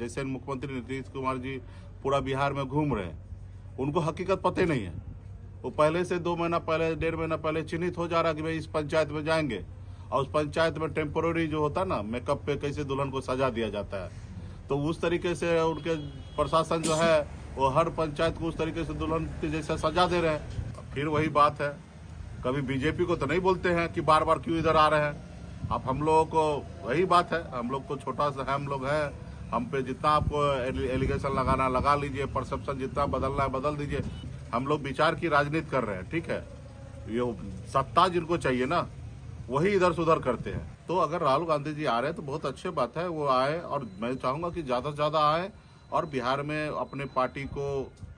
जैसे मुख्यमंत्री नीतीश कुमार जी पूरा बिहार में घूम रहे हैं, उनको हकीकत पता ही नहीं है। वो पहले से 2 महीना पहले, 1.5 महीना पहले चिन्हित हो जा रहा कि भाई इस पंचायत में जाएंगे, और उस पंचायत में टेम्पोररी जो होता है ना, मेकअप पे कैसे दुल्हन को सजा दिया जाता है, तो उस तरीके से उनके प्रशासन जो है वो हर पंचायत को उस तरीके से दुल्हन के जैसा सजा दे रहे हैं। फिर वही बात है, कभी बीजेपी को तो नहीं बोलते हैं कि बार बार क्यों इधर आ रहे हैं। अब हम लोगों को वही बात है, हम लोग को छोटा सा है, हम लोग हैं, हम पे जितना आपको एलिगेशन लगाना लगा लीजिए, परसेप्शन जितना बदलना है बदल दीजिए। हम लोग विचार की राजनीति कर रहे हैं, ठीक है। ये सत्ता जिनको चाहिए ना, वही इधर से उधर करते हैं। तो अगर राहुल गांधी जी आ रहे हैं तो बहुत अच्छी बात है, वो आए, और मैं चाहूंगा कि ज्यादा से ज्यादा आए और बिहार में अपने पार्टी को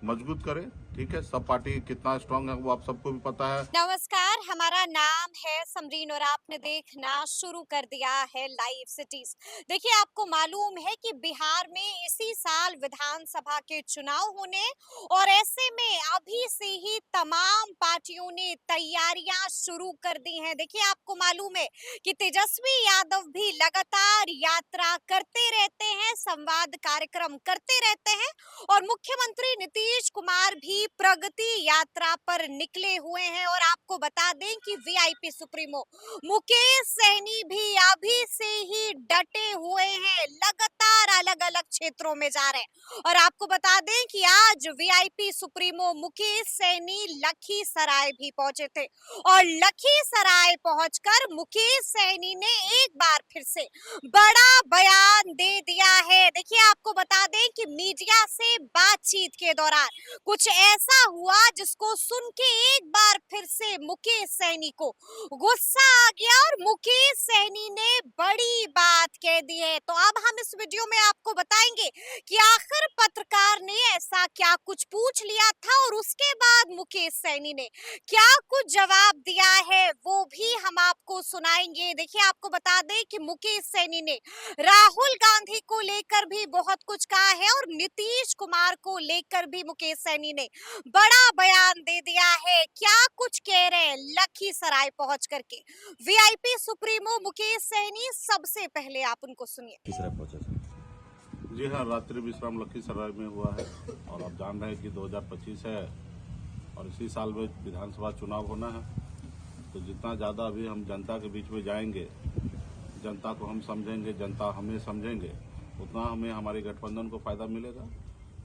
मजबूत करें, ठीक है। सब पार्टी कितना स्ट्रांग है वो आप सबको भी पता है। नमस्कार, हमारा नाम है समरीन और आपने देखना शुरू कर दिया है लाइव सिटीज। देखिए, आपको मालूम है कि बिहार में इसी साल विधानसभा के चुनाव होने, और ऐसे में अभी से ही तमाम पार्टियों ने तैयारियां शुरू कर दी हैं। देखिए, आपको मालूम है कि तेजस्वी यादव भी लगातार यात्रा करते रहते हैं, संवाद कार्यक्रम करते रहते हैं, और मुख्यमंत्री नीतीश कुमार भी प्रगति यात्रा पर निकले हुए हैं। और आपको बता दें कि वीआईपी सुप्रीमो मुकेश सहनी भी अभी से ही डटे हुए हैं, लगातार अलग अलग क्षेत्रों में जा रहे हैं। और आपको बता दें कि आज वीआईपी सुप्रीमो मुकेश सहनी लखीसराय भी पहुंचे थे, और लखीसराय पहुंचकर मुकेश सहनी ने एक बार फिर से बड़ा बयान दे दिया है। देखिए, आपको बता दें कि मीडिया से बातचीत के दौरान कुछ ऐसा हुआ जिसको सुन के एक बार फिर से मुकेश सहनी को गुस्सा आ गया, और मुकेश सहनी ने बड़ी बात कह दी है। तो अब हम इस वीडियो में आपको बताएंगे कि आखिर पत्रकार ने ऐसा क्या कुछ पूछ लिया था, और उसके बाद मुकेश सहनी ने क्या कुछ जवाब दिया है वो भी हम आपको सुनाएंगे। देखिए, आपको बता दें कि मुकेश सहनी ने राहुल गांधी को लेकर भी बहुत कुछ कहा है, और नीतीश कुमार को लेकर भी मुकेश सहनी ने बड़ा बयान दे दिया है। क्या कुछ कह रहे हैं लखीसराय पहुंच करके वीआईपी सुप्रीमो मुकेश सहनी, सबसे पहले आप उनको सुनिए। जी हाँ, रात्रि विश्राम लखीसराय में हुआ है, और आप जान रहे हैं कि 2025 है और इसी साल में विधानसभा चुनाव होना है। तो जितना ज़्यादा अभी हम जनता के बीच में जाएंगे, जनता को हम समझेंगे, जनता हमें समझेंगे, उतना हमें हमारे गठबंधन को फायदा मिलेगा।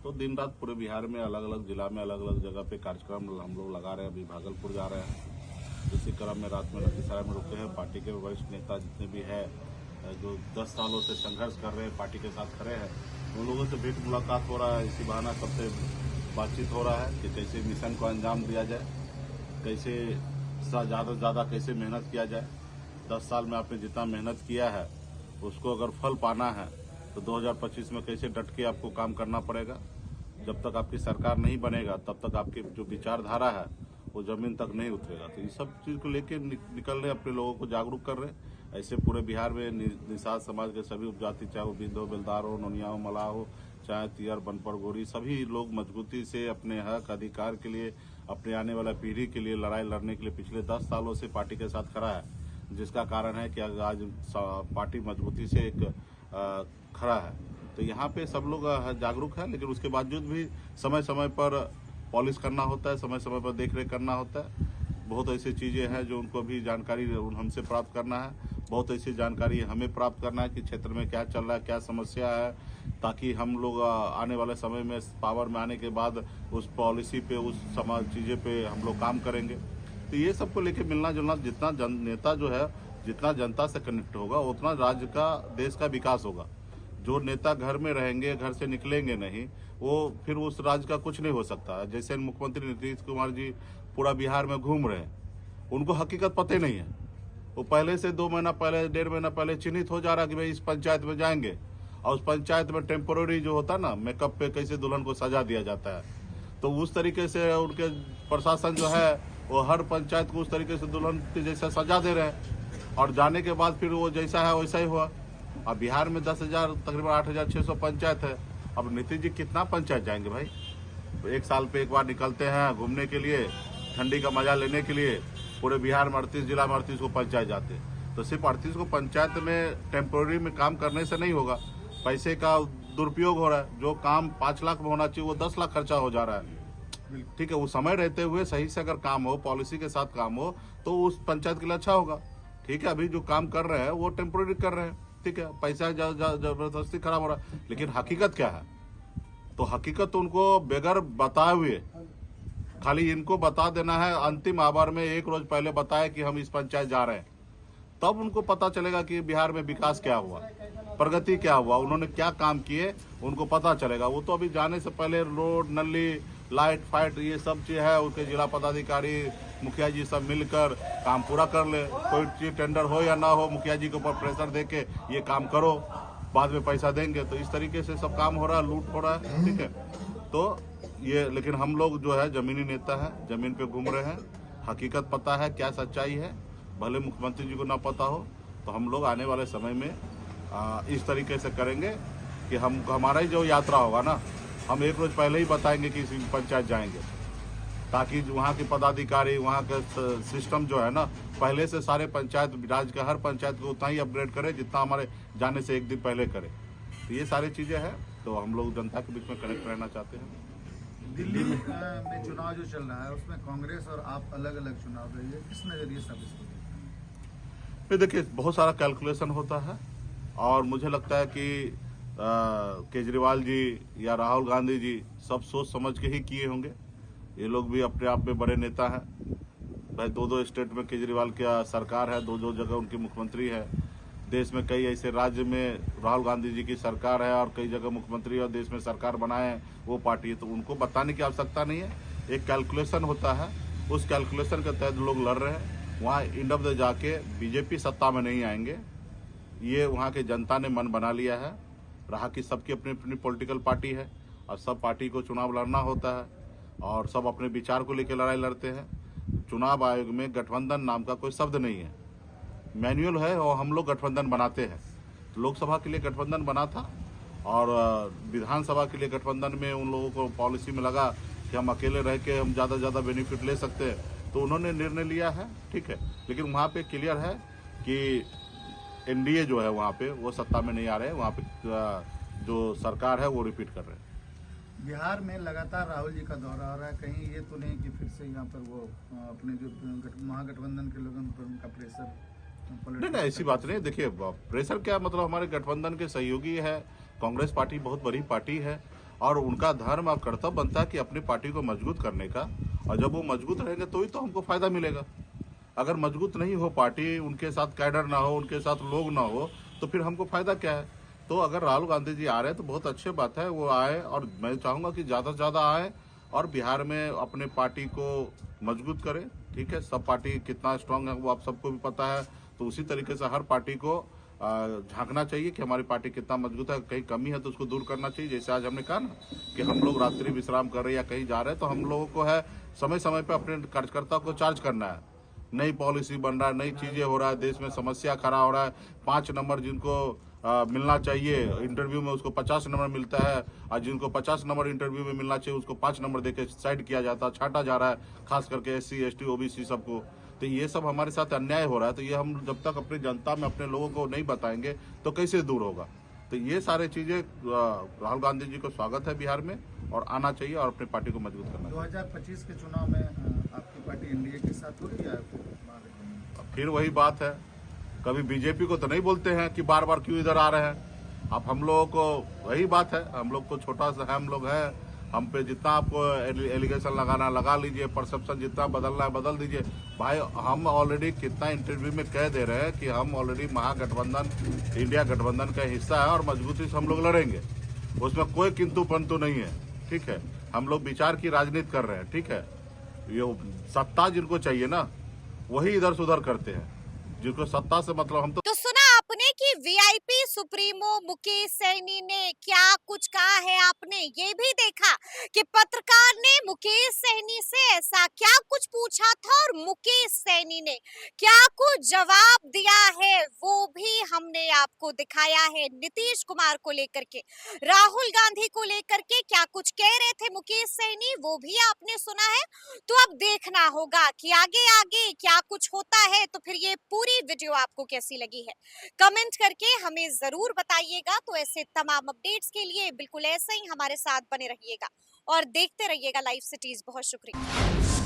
तो दिन रात पूरे बिहार में अलग अलग जिला में अलग अलग जगह पे कार्यक्रम हम लोग लगा रहे हैं। अभी भागलपुर जा रहे हैं, इसी क्रम में रात में लखीसराय में रुके हैं। पार्टी के वरिष्ठ नेता जितने भी है, जो 10 सालों से संघर्ष कर रहे हैं, पार्टी के साथ खड़े हैं, उन लोगों से भेंट मुलाकात हो रहा है। इसी बहाना सबसे बातचीत हो रहा है कि कैसे मिशन को अंजाम दिया जाए, कैसे ज़्यादा से ज़्यादा कैसे मेहनत किया जाए। 10 साल में आपने जितना मेहनत किया है उसको अगर फल पाना है तो 2025 में कैसे डट के आपको काम करना पड़ेगा। जब तक आपकी सरकार नहीं बनेगा तब तक आपकी जो विचारधारा है वो जमीन तक नहीं उतरेगा। तो ये सब चीज़ को लेके निकल रहे, अपने लोगों को जागरूक कर रहे हैं। ऐसे पूरे बिहार में निषाद समाज के सभी उपजाति, चाहे वो बिंदो बेलदार हो, नोनिया हो, मलाह हो, चाहे तियर, बनपड़, गोरी, सभी लोग मजबूती से अपने हक अधिकार के लिए, अपने आने वाला पीढ़ी के लिए लड़ाई लड़ने के लिए पिछले 10 सालों से पार्टी के साथ खड़ा है। जिसका कारण है कि आज पार्टी मजबूती से एक खड़ा है। तो यहाँ पे सब लोग जागरूक है, लेकिन उसके बावजूद भी समय समय पर पॉलिश करना होता है, समय समय पर देख रेख करना होता है। बहुत ऐसी चीज़ें हैं जो उनको भी जानकारी हमसे प्राप्त करना है, बहुत ऐसी जानकारी हमें प्राप्त करना है कि क्षेत्र में क्या चल रहा है, क्या समस्या है, ताकि हम लोग आने वाले समय में पावर में आने के बाद उस पॉलिसी पे, उस समाज चीज़ें पे हम लोग काम करेंगे। तो ये सबको लेके मिलना जुलना, जितना नेता जो है जितना जनता से कनेक्ट होगा उतना राज्य का, देश का विकास होगा। जो नेता घर में रहेंगे, घर से निकलेंगे नहीं, वो फिर उस राज्य का कुछ नहीं हो सकता। जैसे मुख्यमंत्री नीतीश कुमार जी पूरा बिहार में घूम रहे हैं, उनको हकीकत पता ही नहीं है। वो पहले से 2 महीना पहले, 1.5 महीना पहले चिन्हित हो जा रहा कि भाई इस पंचायत में जाएंगे, और उस पंचायत में टेम्पोररी जो होता है ना, मेकअप पे कैसे दुल्हन को सजा दिया जाता है, तो उस तरीके से उनके प्रशासन जो है वो हर पंचायत को उस तरीके से दुल्हन के जैसा सजा दे रहे हैं। और जाने के बाद फिर वो जैसा है वैसा ही हुआ। अब बिहार में 10,000 तकरीबन 8,600 पंचायत है। अब नीतीश जी कितना पंचायत जाएंगे भाई? एक साल पे एक बार निकलते हैं घूमने के लिए, ठंडी का मजा लेने के लिए। पूरे बिहार में 38 जिला में 38 को पंचायत जाते हैं। तो सिर्फ 38 को पंचायत में टेम्पोररी में काम करने से नहीं होगा। पैसे का दुरुपयोग हो रहा है। जो काम 5 लाख में होना चाहिए वो 10 लाख खर्चा हो जा रहा है। ठीक है, वो समय रहते हुए सही से अगर काम हो, पॉलिसी के साथ काम हो, तो उस पंचायत के लिए अच्छा होगा। ठीक है, अभी जो काम कर रहे हैं वो टेम्पोररी कर रहे हैं। ठीक है, पैसा जबरदस्ती खराब हो रहा है, लेकिन हकीकत क्या है? तो हकीकत उनको बगैर बताए हुए, खाली इनको बता देना है, अंतिम आवर में 1 रोज पहले बताया कि हम इस पंचायत जा रहे हैं, तब उनको पता चलेगा कि बिहार में विकास क्या हुआ, प्रगति क्या हुआ, उन्होंने क्या काम किए, उनको पता चलेगा। वो तो अभी जाने से पहले रोड, नली, लाइट फाइट, ये सब चीज है, उसके जिला पदाधिकारी, मुखिया जी सब मिलकर काम पूरा कर ले। कोई चीज टेंडर हो या ना हो, मुखिया जी के ऊपर प्रेशर दे के ये काम करो, बाद में पैसा देंगे। तो इस तरीके से सब काम हो रहा है, लूट हो रहा है। ठीक है, तो ये, लेकिन हम लोग जो है जमीनी नेता है, जमीन पे घूम रहे हैं, हकीकत पता है, क्या सच्चाई है, भले मुख्यमंत्री जी को ना पता हो। तो हम लोग आने वाले समय में इस तरीके से करेंगे कि हम, हमारा ही जो यात्रा होगा ना, हम 1 रोज पहले ही बताएंगे कि इस पंचायत जाएंगे, ताकि वहाँ के पदाधिकारी, वहाँ का सिस्टम जो है ना, पहले से सारे पंचायत राज का हर पंचायत को उतना ही अपग्रेड करे जितना हमारे जाने से 1 दिन पहले करे। तो ये सारी चीज़ें हैं, तो हम लोग जनता के बीच में कनेक्ट रहना चाहते हैं। दिल्ली में चुनाव जो चल रहा है उसमें कांग्रेस और आप अलग अलग चुनाव लड़ी है, किस नजरिए से आप इसको देखते हैं? ये देखिए, बहुत सारा कैलकुलेशन होता है, और मुझे लगता है कि केजरीवाल जी या राहुल गांधी जी सब सोच समझ के ही किए होंगे। ये लोग भी अपने आप में बड़े नेता हैं भाई। 2 स्टेट में केजरीवाल की सरकार है, 2 जगह उनकी मुख्यमंत्री है। देश में कई ऐसे राज्य में राहुल गांधी जी की सरकार है, और कई जगह मुख्यमंत्री और देश में सरकार बनाए हैं वो पार्टी है। तो उनको बताने की आवश्यकता नहीं है, एक कैलकुलेशन होता है, उस कैलकुलेशन के तहत लोग लड़ रहे हैं। वहाँ इंड ऑफ द जाके बीजेपी सत्ता में नहीं आएंगे, ये वहाँ के जनता ने मन बना लिया है। रहा कि सबकी अपनी अपनी पॉलिटिकल पार्टी है, और सब पार्टी को चुनाव लड़ना होता है, और सब अपने विचार को लेकर लड़ाई लड़ते हैं। चुनाव आयोग में गठबंधन नाम का कोई शब्द नहीं है, मैनुअल है, और हम लोग गठबंधन बनाते हैं। लोकसभा के लिए गठबंधन बना था, और विधानसभा के लिए गठबंधन में उन लोगों को पॉलिसी में लगा कि हम अकेले रह के हम ज़्यादा से ज़्यादा बेनिफिट ले सकते हैं, तो उन्होंने निर्णय लिया है। ठीक है, लेकिन वहाँ पे क्लियर है कि एनडीए जो है वहाँ पे वो सत्ता में नहीं आ रहे हैं, वहाँ पे जो सरकार है वो रिपीट कर रहे हैं। बिहार में लगातार राहुल जी का दौरा हो रहा है, कहीं ये तो नहीं कि फिर से यहाँ पर वो अपने जो महागठबंधन के लोगों पर उनका प्रेशर? नहीं, ऐसी बात नहीं। देखिए, प्रेशर क्या, मतलब हमारे गठबंधन के सहयोगी है, कांग्रेस पार्टी बहुत बड़ी पार्टी है, और उनका धर्म और कर्तव्य बनता है कि अपनी पार्टी को मजबूत करने का, और जब वो मजबूत रहेंगे तो ही तो हमको फायदा मिलेगा। अगर मजबूत नहीं हो पार्टी, उनके साथ कैडर ना हो, उनके साथ लोग ना हो, तो फिर हमको फायदा क्या है? तो अगर राहुल गांधी जी आ रहे हैं तो बहुत अच्छी बात है, वो आए, और मैं चाहूंगा कि ज़्यादा से ज़्यादा आए और बिहार में अपने पार्टी को मजबूत करें। ठीक है, सब पार्टी कितना स्ट्रांग है वो आप सबको भी पता है, तो उसी तरीके से हर पार्टी को झांकना चाहिए कि हमारी पार्टी कितना मजबूत है, कहीं कमी है तो उसको दूर करना चाहिए। जैसे आज हमने कहा ना कि हम लोग रात्रि विश्राम कर रहे हैं या कहीं जा रहे हैं, तो हम लोगों को है समय समय पर अपने कार्यकर्ता को चार्ज करना है। नई पॉलिसी बन रहा है, नई चीजें हो रहा है, देश में समस्या खड़ा हो रहा है। 5 नंबर जिनको मिलना चाहिए इंटरव्यू में, उसको 50 नंबर मिलता है, और जिनको 50 नंबर इंटरव्यू में मिलना चाहिए उसको 5 नंबर देके साइड किया जाता है, छांटा जा रहा है, खास करके SC ST OBC सबको। तो ये सब हमारे साथ अन्याय हो रहा है। तो ये हम जब तक अपनी जनता में अपने लोगों को नहीं बताएंगे तो कैसे दूर होगा? तो ये सारे चीजें, राहुल गांधी जी को स्वागत है बिहार में, और आना चाहिए और अपनी पार्टी को मजबूत करना चाहिए। 2025 के चुनाव में आपकी पार्टी एनडीए के साथ होगी या फिर वही बात है, कभी बीजेपी को तो नहीं बोलते हैं कि बार बार क्यों इधर आ रहे हैं। अब हम लोगों को वही बात है, हम लोग को छोटा सा है, हम लोग हैं, हम पे जितना आपको एलिगेशन लगाना लगा लीजिए, परसेप्शन जितना बदलना है बदल दीजिए। भाई, हम ऑलरेडी कितना इंटरव्यू में कह दे रहे हैं कि हम ऑलरेडी महागठबंधन, इंडिया गठबंधन का हिस्सा है, और मजबूती से हम लोग लड़ेंगे, उसमें कोई किंतु परंतु नहीं है। ठीक है, हम लोग विचार की राजनीति कर रहे हैं। ठीक है, ये सत्ता जिनको चाहिए ना वही इधर से उधर करते हैं, जिनको सत्ता से मतलब हम तो सुना आपने कि वीआईपी सुप्रीमो मुकेश सैनी ने क्या कुछ कहा है। आपने ये भी देखा कि पत्रकार ने मुकेश सैनी से ऐसा क्या कुछ पूछा था, और मुकेश सैनी ने क्या कुछ जवाब दिया है, वो भी हमने आपको दिखाया है। नीतीश कुमार को लेकर के, राहुल गांधी को लेकर के क्या कुछ कह रहे थे मुकेश सैनी, वो भी आपने सुना है। तो अब देखना होगा कि आगे आगे क्या कुछ होता है। तो फिर ये पूरी वीडियो आपको कैसी लगी है, कमेंट कमेंट करके हमें जरूर बताइएगा। तो ऐसे तमाम अपडेट्स के लिए बिल्कुल ऐसे ही हमारे साथ बने रहिएगा और देखते रहिएगा लाइव सिटीज। बहुत शुक्रिया।